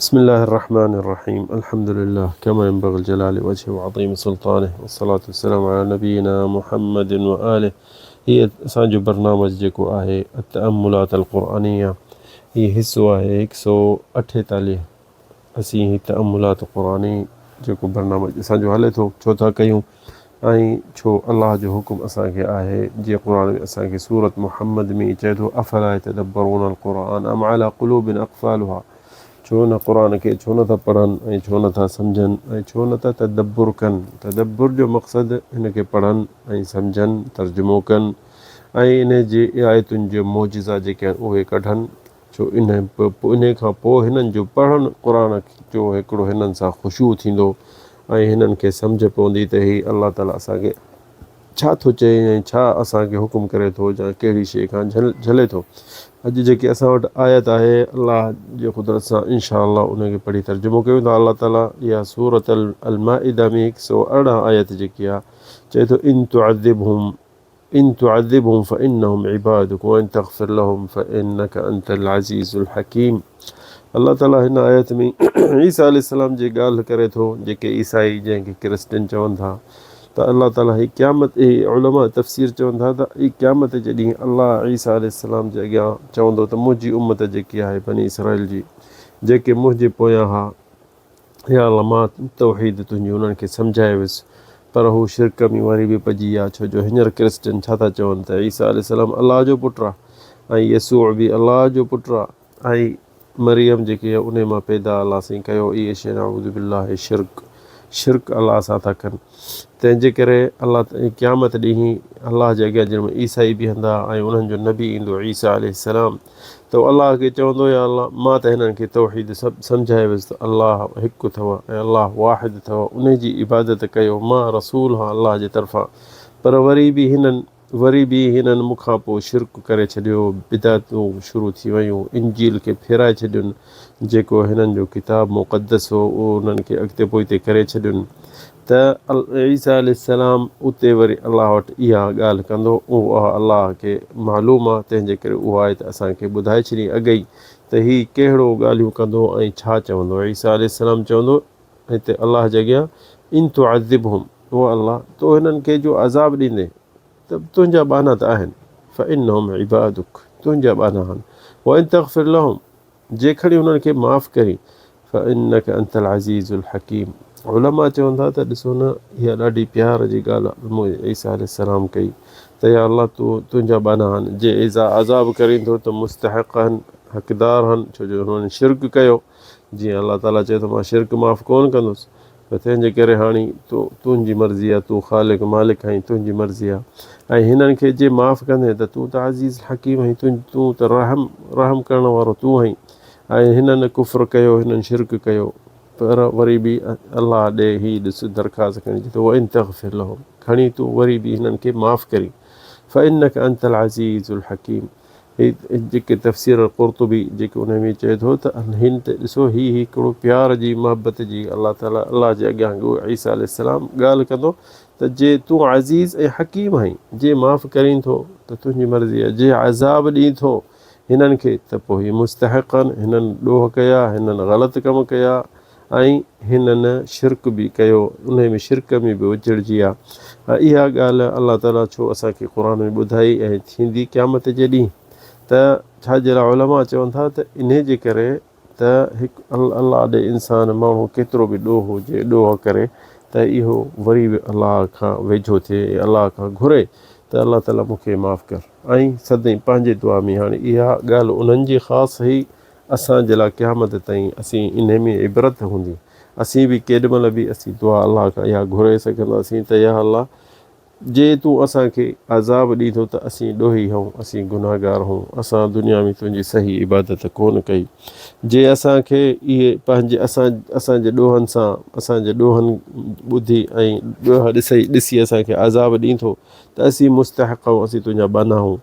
بسم الله الرحمن الرحيم الحمد لله كما ينبغي الجلال وجهه وعظيم سلطانه والصلاة والسلام على نبينا محمد وآله. هي असांजो برنامج जेको आहे التأملات القرآنية هي हिस्सो आहे 148 असीं ही तअम्मुलात क़ुरानी जेको برنامج असांजो हले थो छो था कयूं ऐं छो अलाह जो हुकुम असांखे आहे जीअं क़ुरान में असांखे सूरत मुहम्मद में चए थो अफला यतदब्बरून القرآन अम अला क़ुलूबिन अक़फ़ालुहा। छो न क़ुरान खे छो नथा पढ़नि ऐं छो नथा सम्झनि ऐं छो नथा तदब्बुर कनि। तदब्बुर जो मक़सदु हिन खे पढ़नि ऐं सम्झनि तर्जुमो कनि ऐं इन जे आयतुनि जो मौजिज़ा जेके आहिनि उहे कढनि। छो इन खां पोइ हिननि जो पढ़नि क़ुरान जो हिकिड़ो हिननि सां ख़ुशू थींदो ऐं हिननि खे सम्झ पवंदी त ही अलाह ताला असांखे छा थो चए ऐं छा असांखे हुकुम करे थो या कहिड़ी शइ खां झले थो। अॼु जेकी असां वटि आयत आहे अलाह जे क़ुदरत सां इंशा अल्लाह उनखे पढ़ी तर्जुमो कयूं था। अलाह ताला इहा सूरत अल माइदा में 118 आयत जेकी आहे चए थो इन तुअज़िबहुम फ़इन्नहुम इबादुक व इन तग़फ़िर लहुम फ़इन्नक अंतल अज़ीज़ुल हकीम। अल्लाह ताला हिन आयत में ईसा अलैहिस्सलाम जी ॻाल्हि करे थो जेके ईसाई जंहिंखे क्रिश्चियन चवनि था त अल्लाह ताला ही क़यामत उलमा तफ़सीर चवनि था त ही क़यामत जे ॾींहुं अल्लाह ईसा अलैहिस्सलाम जे अॻियां चवंदो त मुंहिंजी उम्मत जेकी आहे बनी इसराइल जी जेके मुंहिंजे पोयां हा या अल्लाह मां तौहीद तुंहिंजी उन्हनि खे सम्झाए वियुसि पर हू शिरक में वरी बि पइजी विया। छो जो हींअर क्रिश्चियन छा था चवनि त ईसा अलैहिस्सलाम अलाह जो पुटु आहे ऐं यसूअ बि अलाह जो पुटु आहे ऐं मरियम जेकी आहे उन मां पैदा अलाह साईं कयो। इहे शइ नाऊज़ु बिल्लाहि शिरक अलाह सां था कनि। तंहिंजे करे अलाह क़यामत ॾींहुं अलाह जे अॻियां जंहिं ईसाई बीहंदा ऐं उन्हनि जो नबी ईंदो ईसा अलैहिस्सलाम त अलाह खे चवंदो या अलाह मां त हिननि खे तौहीद सभु सम्झाए वियुसि त अलाह हिकु अथव ऐं अलाह वाहिद अथव उन जी इबादत कयो मां रसूल हा अलाह जे तरफ़ां। पर वरी बि हिननि मूंखां पोइ शिरक करे छॾियो बिदातूं शुरू थी वियूं इंजील खे फेराए छॾियुनि जेको हिननि जो किताब मुक़दस हो उहो उन्हनि खे अॻिते पोइते करे छॾियुनि त ईसा अलैहिस्सलाम उते वरी अलाह वटि इहा ॻाल्हि कंदो उहा अलाह खे मालूम आहे। तंहिंजे करे उहा आहे त असांखे ॿुधाए छॾी अॻई त हीउ कहिड़ो ॻाल्हियूं कंदो ऐं छा चवंदो। ईसा अलैहिस्सलाम चवंदो हिते अलाह जे अॻियां इन तुअज़िबहुम उहो अलाह तो हिननि खे जो अज़ाब ॾींदे त तुंहिंजा बाना त आहिनि फ़इन्नहुम इबादुक तुंहिंजा बाना आहिनि व इन तग़फ़िर लहुम जे खणी उन्हनि खे माफ़ करी फ़इन्नक अंतल अज़ीज़ुल हकीम। उलमा चवनि था त ॾिसो न इहा ॾाढी प्यार जी ॻाल्हि आहे ईसा अलैहिस्सलाम कई त या अलाह तुंहिंजा बाना आहिनि जे अज़ाब करींदो त मुस्तहिक़ आहिनि हक़दार आहिनि छो जो हुननि शिरक कयो। जीअं अलाह ताला चए थो मां शिरक माफ़ कोन कंदुसि त तंहिंजे करे हाणे तुंहिंजी मर्ज़ी आहे तूं ख़ालिक मालिक आहीं तुंहिंजी मर्ज़ी आहे ऐं हिननि खे जे माफ़ कंदे त तूं त अज़ीज़ हकीम आहीं तूं त रहम करण वारो तूं आहीं। ऐं हिननि कुफ़्र कयो हिननि शिरक कयो पर वरी बि अलाह ॾे ही ॾिस दरख़्वास्त खणी त उहो इन तग़फ़िर लहुम खणी तूं वरी बि हिननि खे माफ़ करी फ़इन्नक अंतल अज़ीज़ुल हकीम। ही जेके तफ़सीर क़ुर्तुबी जेके उन में चए थो त हिन ते ॾिसो ही हिकिड़ो प्यार जी मोहबत जी अलाह ताला अलाह जे अॻियां ईसा अलैहिस्सलाम ॻाल्हि कंदो त जे तूं अज़ीज़ ऐं हकीम आहीं जे माफ़ करीं थो त तुंहिंजी मर्ज़ी आहे जे अज़ाब ॾीं थो हिननि खे त पोइ ही मुस्तहिक़ आहिनि हिननि ॾोह कया हिननि ग़लति कमु कया ऐं हिननि शिरक बि कयो उन में शिरक में बि उजड़िजी आहे। इहा ॻाल्हि अलाह ताला छो असांखे क़ुरान में ॿुधाई ऐं थींदी क़यामत जे ॾींहुं त छाजे लाइ उलमा चवनि था त इन जे करे त हिकु अलाह ॾे इंसान माण्हू केतिरो बि ॾोह हुजे ॾोह करे त इहो वरी बि अलाह खां वेझो थिए अलाह खां घुरे त अलाह ताला मूंखे माफ़ कर ऐं सदाईं पंहिंजे दुआ में हाणे इहा ॻाल्हि उन्हनि जी ख़ासि ई असांजे लाइ क़यामत ताईं असीं इन में इबरत हूंदी। असीं बि केॾीमहिल बि असीं दुआ अलाह खां इहा घुरे सघंदासीं त या अलाह जे तूं असांखे अज़ाब ॾींदो त असीं ॾोही हूं असीं गुनाहगार हूं असां दुनिया में तुंहिंजी सही इबादत कोन कई। जे असांखे इहे पंहिंजे असांजे ॾोहनि सां असांजे ॾोहनि ॿुधी ऐं ॾोह ॾिसी असांखे अज़ाब ॾींदो त असीं मुस्तहिक़ आहियूं असीं तुंहिंजा बाना आहियूं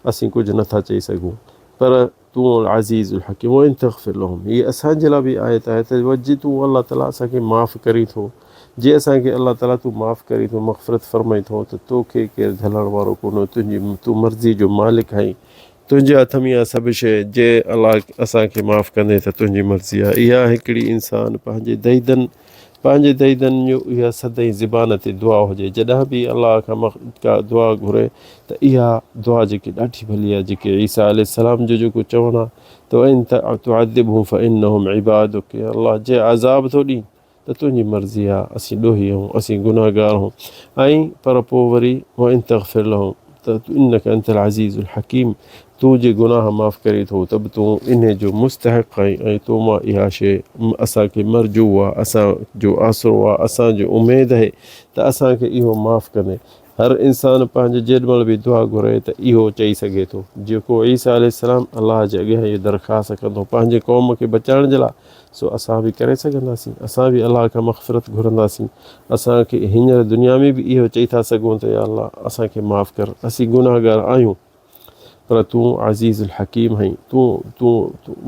असीं कुझु नथा चई सघूं। पर तूं अज़ीज़ुल हकीम इन तग़फ़िर लहुम हीअ असांजे लाइ बि आयत आहे त वॼु तूं अलाह ताला असांखे माफ़ करी थो जे असांखे अलाह ताला तूं माफ़ करी थो मग़फ़िरत फ़रमाई थो त तोखे केरु झलण वारो कोन्हे तूं मर्ज़ी जो मालिक आहीं तुंहिंजे हथ में आहे सभु शइ, जे अलाह असांखे माफ़ु कंदे त तुंहिंजी मर्ज़ी आहे। इहा हिकिड़ी इंसान पंहिंजे दईदनि जो इहा सदाईं ज़बान ते दुआ हुजे। जॾहिं बि अलाह खां का दुआ घुरे त इहा दुआ जेकी ॾाढी भली आहे, जेके ईसा अलैहिस्सलाम जो जेको चवणु आहे त इन तुअद्दिबहुम फ़इन्नहुम इबादुक, अलाह जे अज़ाब थो ॾी त तुंहिंजी मर्ज़ी आहे, असीं ॾोही आहियूं, असीं गुनाहगार आहियूं। ऐं पर पोइ वरी वइन तग़फिर लहुम त इन्नका अंतल अज़ीज़ुल हकीम, तूं जे गुनाह माफ़ु करे थो त बि तूं इन जो मुस्तहिक़ आहीं ऐं तो मां इहा शइ असांखे मरजू आहे, असांजो आसरो आहे, असांजो उमेदु आहे त असांखे इहो माफ़ु कंदे। हर इंसान पंहिंजे जेॾीमहिल बि दुआ घुरे त इहो चई सघे थो, जेको ईसा अलैहिस्सलाम अलाह जे अॻियां इहो दरख़्वास्त कंदो पंहिंजे क़ौम खे बचाइण जे लाइ, सो असां बि करे सघंदासीं। असां बि अलाह खां मग़फ़िरत घुरंदासीं। असांखे हींअर दुनिया में बि इहो चई था सघूं त या अलाह असांखे माफ़ु कर, असीं गुनाहगार आहियूं, पर तूं अज़ीज़ुल हकीम आहीं, तूं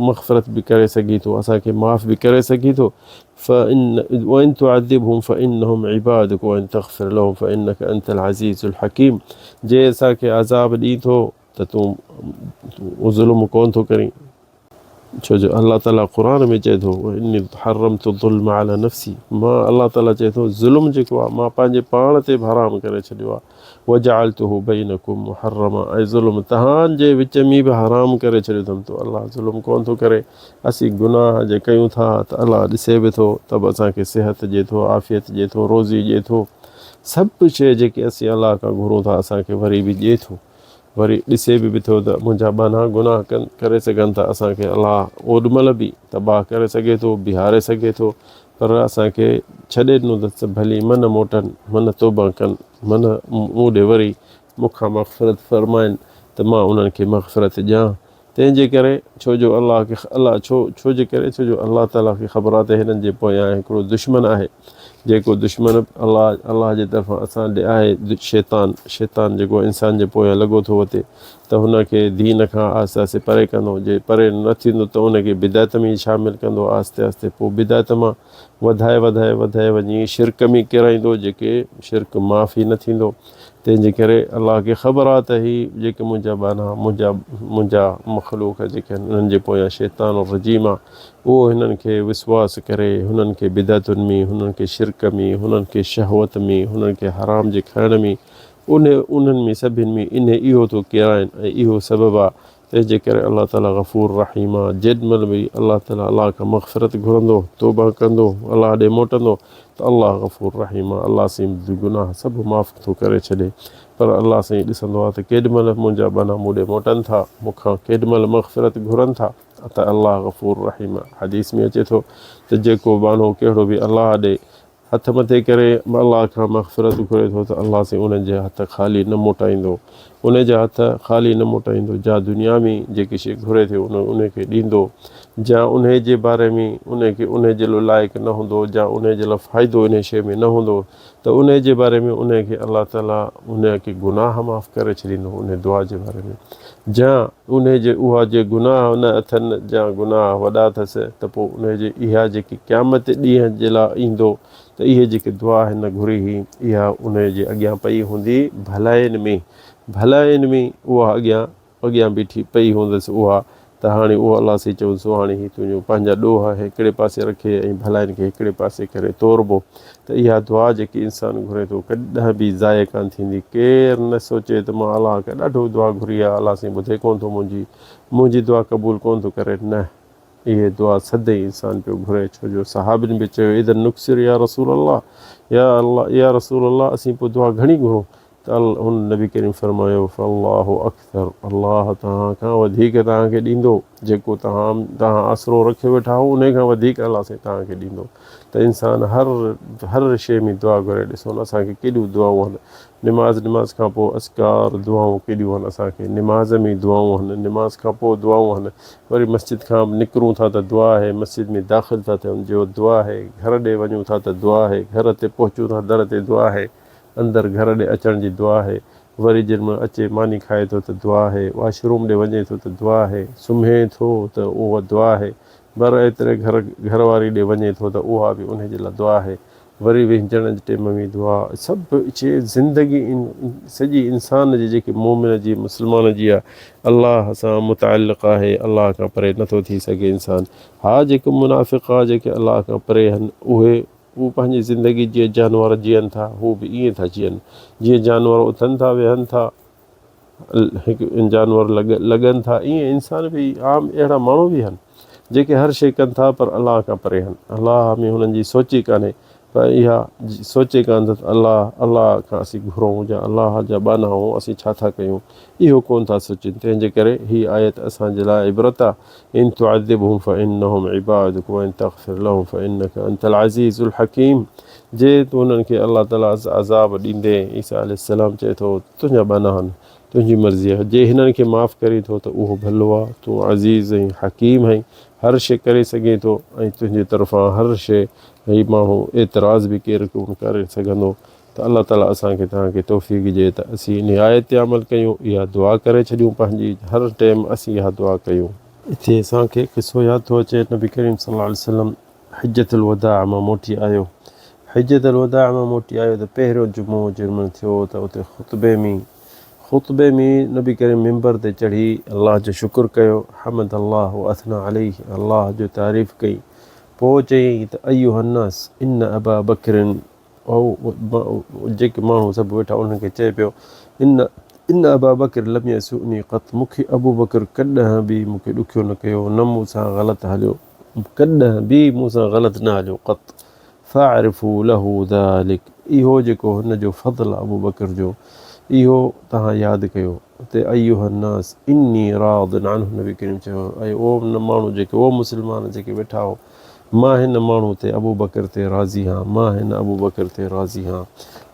मग़फ़िरत बि करे सघीं थो, असांखे माफ़ु बि करे सघीं थो। वइन तुअद्दिबहुम फ़इन्नहुम इबादुक वइन तग़फिर लहुम फ़इन्नका अंतल अज़ीज़ुल हकीम, जे असांखे अज़ाब ॾीं थो त तूं ज़ुल्म कोन थो करीं। छो जो अल्लाह ताला क़ुरान में चए थो इन्नी हर्रमतु ज़ुल्म अला नफ़्सी, मां अल्लाह ताला चए थो ज़ुल्म जेको आहे मां पंहिंजे पाण ते बि हराम करे छॾियो आहे। वजअलतुहु बैनकुम मुहर्रमा, ऐं ज़ुल्म तव्हांजे विच में बि हराम करे छॾियो अथमि। तो अल्लाह ज़ुल्म कोन थो करे। असीं गुनाह जे कयूं था त अल्लाह ॾिसे बि थो, त बि असांखे सिहत ॾिए थो, आफ़ियत ॾिए थो, रोज़ी ॾिए थो, सभु शइ जेके असीं अलाह खां घुरूं था असांखे वरी बि ॾिए थो। वरी ॾिसे बि थो त मुंहिंजा बाना गुनाह करे सघनि था, असांखे अलाह ओॾीमहिल बि तबाह करे सघे थो, बिहारे सघे थो, पर असांखे छॾे ॾिनो त भली मन मोटनि, मन तौबा कनि, मन मूं ॾे वरी मूंखां मग़फ़िरत फ़रमाइनि त मां उन्हनि खे मग़फ़िरत ॾियां। तंहिंजे करे छो जो छो जे करे छो जो अलाह ताला खे ख़बर आहे त हिननि जे पोयां हिकिड़ो दुश्मन आहे, जेको दुश्मन अलाह जे तरफ़ां असां ॾे आहे, शैतान जेको इंसान जे पोयां लॻो थो वठे त हुनखे दीन खां आहिस्ते आहिस्ते परे कंदो। जे परे न थींदो त उनखे बिदात में शामिलु कंदो, आहिस्ते आहिस्ते पोइ बिदात मां वधाए वञी शिरक में किराईंदो, जेके शिरक माफ़ ई न थींदो। तंहिंजे करे अलाह खे ख़बर आहे त ही जेके मुंहिंजा बाना मुंहिंजा मख़लूक जेके आहिनि उन्हनि जे पोयां शैतान और रजीम आहे, उहो हिननि खे विश्वास करे, हुननि खे बिदातुनि में, हुननि खे शिरक में, हुननि खे शहवत में, हुननि खे हराम जे खाइण में, उन्हनि में सभिनि में इहो थो किराइनि ऐं इहो सबबु आहे। तंहिंजे करे अलाह ताला गफ़ूर रहीम आहे। जेॾीमहिल बि अलाह ताला अलाह खां मग़फ़िरत घुरंदो, तौबा कंदो, अलाह ॾे मोटंदो त अलाह गफ़ूर रहीम आहे, अलाह साईं गुनाह सभु माफ़ु थो करे छॾे। पर अलाह साईं ॾिसंदो आहे त केॾीमहिल मुंहिंजा बाना मूं ॾे मोटनि था, मूंखां केॾीमहिल मग़फ़िरत घुरनि था, त अलाह गफ़ूर रहीम आहे। हदीस में अचे थो त जेको बानो कहिड़ो बि अलाह ॾे हथ मथे करे अलाह खां मग़फ़िरत घुरे थो त अलाह साईं उन जे हथ ख़ाली न मोटाईंदो, उन जा हथ ख़ाली न मोटाईंदो। जा दुनिया में जेकी शइ घुरे थो उनखे ॾींदो, जा उन जे बारे में उनखे उन जे लाइक़ु न हूंदो, जा उन जे लाइ फ़ाइदो इन शइ में न हूंदो, त उन जे बारे में उनखे अलाह ताला उनखे गुनाह माफ़ु करे छॾींदो। उन दुआ जे बारे में जा उहा जे गुनाह न अथनि, जा गुनाह वॾा अथसि, त पोइ उनजे इहा जेकी क़यामत ॾींहं जे लाइ ईंदो त इहे जेके दुआ हिन घुरी हुई, इहा उन जे अॻियां पई हूंदी भलाइनि में उहा अॻियां बीठी पई हूंदसि उहा, त हाणे उहो अलाह साईं चवंदुसि हाणे ही तुंहिंजो पंहिंजा ॾोह हिकिड़े पासे रखे ऐं भलाइनि खे हिकिड़े पासे करे तोरबो। त इहा दुआ जेकी इंसानु घुरे थो कॾहिं बि ज़ाय कान थींदी। केरु न सोचे त मां अलाह खे ॾाढो दुआ घुरी आहे, अलाह साईं ॿुधे कोन थो, मुंहिंजी दुआ क़बूल कोन थो करे, न, इहे दुआ सदाईं इंसानु पियो घुरे। छो जो सहाबिन बि चयो इदन नुक्सिर या रसूल अलाह, या रसूल अलाह, असीं पोइ दुआ घणी घुरूं, त हुन नबी करीम फरमायो फल्लाहु अक्तर, अलाह तव्हां खां वधीक तव्हांखे ॾींदो, जेको तव्हां आसरो रखियो वेठा हो उन खां वधीक अलाह साईं तव्हांखे ॾींदो। त इंसानु हर शइ में दुआ घुरे। ॾिसो न असांखे केॾियूं दुआऊं आहिनि, निमाज़ खां पोइ अस्कार दुआऊं केॾियूं आहिनि, असांखे निमाज़ में दुआऊं आहिनि, निमाज़ खां पोइ दुआऊं आहिनि, वरी मस्जिद खां निकिरूं था त दुआ आहे, मस्जिद में दाख़िल था थियूं जो दुआ आहे, घर ॾे वञूं था त दुआ आहे, घर ते पहुचूं था दर ते दुआ आहे, अंदरि घर ॾे अचण जी दुआ आहे, वरी जंहिंमहिल अचे मानी खाए थो त दुआ आहे, वॉशरूम ॾे वञे थो त दुआ आहे, सुम्हे थो त उहा दुआ आहे, बर एतिरे घरवारी ॾे वञे थो त उहा बि उन जे लाइ दुआ आहे। वरी विझण जे टाइम में दुआ सभु चए ज़िंदगी सॼी इंसान जी जेकी मोमिन जी मुस्लमान जी आहे अलाह सां मुतअल्लिक़ आहे, अलाह खां परे नथो थी सघे इंसानु। हा जेके मुनाफ़िक़ आहे जेके अलाह खां परे आहिनि उहे पंहिंजी ज़िंदगी जीअं जानवर जीअनि था हू बि ईअं था जीअनि, जीअं जानवर उथनि था वेहनि था हिकु जानवर लॻनि था, ईअं इंसान बि आम अहिड़ा माण्हू बि आहिनि जेके हर शइ कनि था पर अलाह खां परे आहिनि। अलाह में हुननि जी सोच ई कान्हे, पर इहा सोचे कान त अलाह खां असीं घुरूं या अलाह जा बाना आहियूं, असीं छा था कयूं, इहो कोन था सोचनि। तंहिंजे करे हीअ आयत असांजे लाइ इबरत आहे। इन तुअज़िबहुम फ़इन्नहुम इबादुक व इन तग़फिर लहुम फ़इन्नक अंतल अज़ीज़ुल हकीम। जे तूं उन्हनि खे अलाह ताला अज़ाब ॾींदे, ईसा अलैहिस्सलाम चए थो तुंहिंजा बाना आहिनि, तुंहिंजी मर्ज़ी आहे, जे हिननि खे माफ़ करे थो त उहो भलो आहे, तूं अज़ीज़ ऐं हकीम आहीं, हर शइ करे सघे थो ऐं तुंहिंजे तरफ़ां हर शइ हीअ माण्हू एतिराज़ बि केरु कोन करे सघंदो। त अलाह ताला असांखे तव्हांखे तौफ़ीक़ ॾिए त असीं इन आयत ते अमल कयूं, इहा दुआ करे छॾियूं, पंहिंजी हर टाइम असीं इहा दुआ कयूं। हिते असांखे किसो यादि थो अचे, नबी करीम सल्लल्लाहु अलैहि वसल्लम हिज्जतुल वदा मां मोटी आयो, हिज्जतुल वदा मां मोटी आयो त पहिरियों जुमो जंहिंमहिल थियो त उते ख़ुतबे में नबी करीम मिंबर ते चढ़ी अलाह जो शुक्र कयो, हमद अल्लाह व अथना अलैहि, अलाह जो तारीफ़ कई। पोइ चयईं त अय्युहन्नास इन अबा बकरिन, जेके माण्हू सभु वेठा उन्हनि खे चए पियो इन अबा बकर लम यसुनी क़त, मूंखे अबू बकर कॾहिं बि मूंखे ॾुखियो न कयो, न मूंसां ग़लति हलियो, कॾहिं बि मूंसां ग़लति न हलियो क़त। फ़अरिफ़ू लहू ज़ालिक, इहो जेको हिन जो फ़ज़ल अबू बकर जो इहो तव्हां यादि कयो। त अय्युहन्नास इन्नी रादिन अन्हु, नबी करीम चयो ऐं ओ न माण्हू जेके ओ मुस्लमान जेके वेठा हो, मां हिन माण्हू ते अबू बकर ते राज़ी आहियां, मां हिन अबू बकर ते राज़ी आहियां।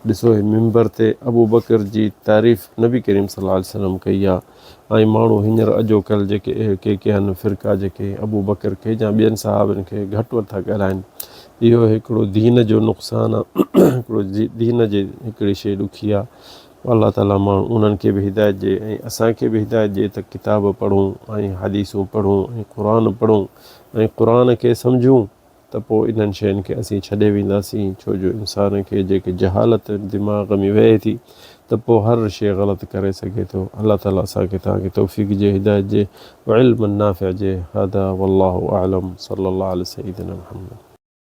ॾिसो ही मिंबर ते अबू बकर जी तारीफ़ नबी करीम सल्लल्लाहु अलैहि वसल्लम कई आहे। ऐं माण्हू हींअर अॼोकल्ह जेके के आहिनि फ़िरका जेके अबू बकर खे या ॿियनि सहाबनि खे घटि वधि था ॻाल्हाइनि, इहो हिकिड़ो दीन जो नुक़सानु आहे, हिकिड़ो दीन जे हिकिड़ी शइ ॾुखी आहे। अल्लाह ताला माण्हू उन्हनि खे बि हिदायत ॾिए ऐं असांखे बि हिदायत ॾिए त किताब पढ़ूं ऐं हदीसूं पढ़ूं ऐं क़ुर पढ़ूं ऐं क़ुर खे सम्झूं, त पोइ इन्हनि शयुनि खे असीं छॾे वेंदासीं। छो जो इंसान खे जेके जहालत दिमाग़ में वेहे थी त पोइ हर शइ ग़लति करे सघे थो। अल्लाह ताला असांखे तव्हांखे तौफ़ीक़ ॾिए, हिदायत ॾिए, व इल्मन नाफ़िअ ॾिए। हादा वल्लाहु अअलम, सल्लल्लाहु अला सय्यिदिना मुहम्मद।